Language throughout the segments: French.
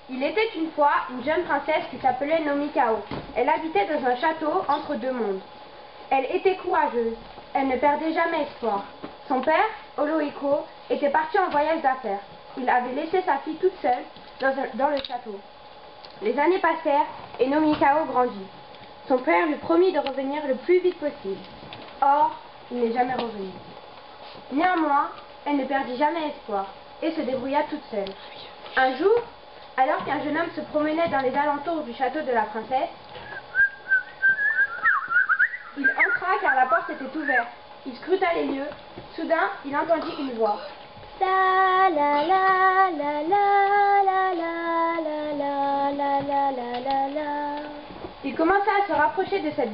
Il était une fois une jeune princesse qui s'appelait Nomikao. Elle habitait dans un château entre deux mondes. Elle était courageuse. Elle ne perdait jamais espoir. Son père, Oloiko, était parti en voyage d'affaires. Il avait laissé sa fille toute seule dans le château. Les années passèrent et Nomikao grandit. Son père lui promit de revenir le plus vite possible. Or, il n'est jamais revenu. Néanmoins, elle ne perdit jamais espoir et se débrouilla toute seule. Un jour, alors qu'un jeune homme se promenait dans les alentours du château de la princesse, il entra car la porte était ouverte. Il scruta les lieux. Soudain, il entendit une voix. La la la la la la la la la la la la. Il commença à se rapprocher de cette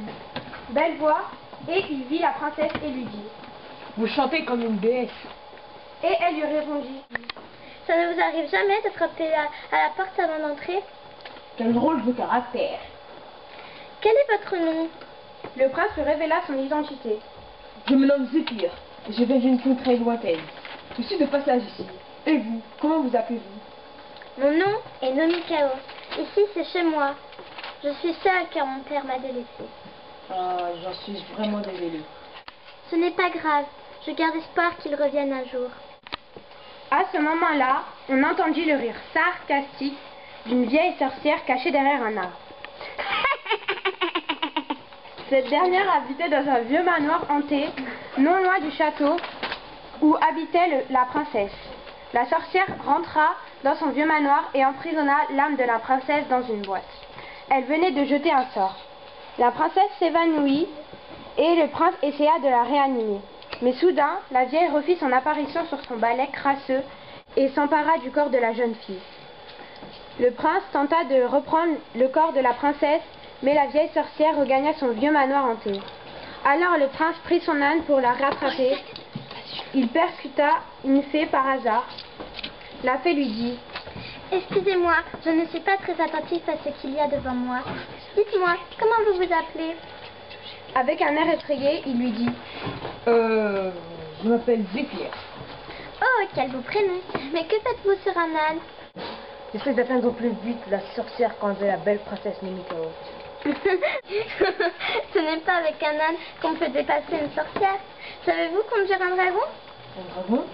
belle voix et il vit la princesse et lui dit: Vous chantez comme une déesse. Et elle lui répondit: Ça ne vous arrive jamais de frapper à la porte avant d'entrer? Quel drôle de caractère. Quel est votre nom? Le prince lui révéla son identité. Je me nomme Zéphyr et je viens d'une contrée lointaine. Je suis de passage ici. Et vous, comment vous appelez-vous? Mon nom est Nomikao. Ici, c'est chez moi. Je suis seule car mon père m'a délaissée. Ah, j'en suis vraiment désolée. Ce n'est pas grave. Je garde espoir qu'il revienne un jour. À ce moment-là, on entendit le rire sarcastique d'une vieille sorcière cachée derrière un arbre. Cette dernière habitait dans un vieux manoir hanté, non loin du château où habitait la princesse. La sorcière rentra dans son vieux manoir et emprisonna l'âme de la princesse dans une boîte. Elle venait de jeter un sort. La princesse s'évanouit et le prince essaya de la réanimer. Mais soudain, la vieille refit son apparition sur son balai crasseux et s'empara du corps de la jeune fille. Le prince tenta de reprendre le corps de la princesse, mais la vieille sorcière regagna son vieux manoir hanté. Alors le prince prit son âne pour la rattraper. Il percuta une fée par hasard. La fée lui dit: Excusez-moi, je ne suis pas très attentif à ce qu'il y a devant moi. Dites-moi, comment vous vous appelez? Avec un air effrayé, il lui dit: Je m'appelle Zéphyr. Oh, quel beau prénom! Mais que faites-vous sur un âne? J'essaie d'atteindre au plus vite la sorcière qu'enlevait la belle princesse Nomikao. Ce n'est pas avec un âne qu'on peut dépasser une sorcière. Savez-vous conduire un dragon? Un dragon?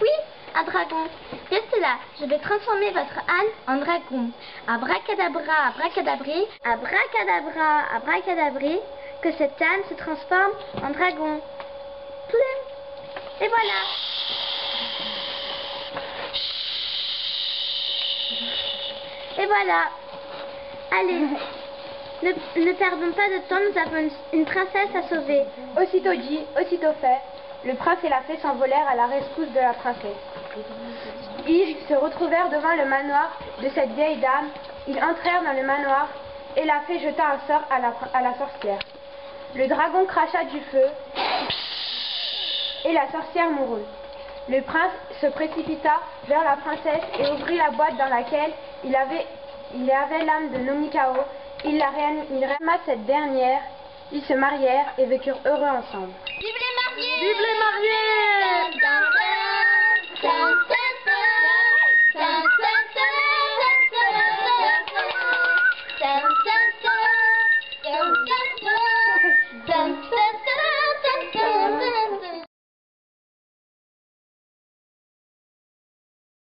Oui, un dragon. Restez là, je vais transformer votre âne en dragon. Abracadabra, abracadabri, abracadabra, abracadabri, que cet âne se transforme en dragon. Plim! Et voilà. Et voilà. Allez, ne perdons pas de temps, nous avons une princesse à sauver. Aussitôt dit, aussitôt fait, le prince et la fée s'envolèrent à la rescousse de la princesse. Ils se retrouvèrent devant le manoir de cette vieille dame. Ils entrèrent dans le manoir et la fée jeta un sort à la sorcière. Le dragon cracha du feu et la sorcière mourut. Le prince se précipita vers la princesse et ouvrit la boîte dans laquelle il y avait l'âme de Nomikao. Il réanima cette dernière. Ils se marièrent et vécurent heureux ensemble. Vive les mariés! Vive les mariés!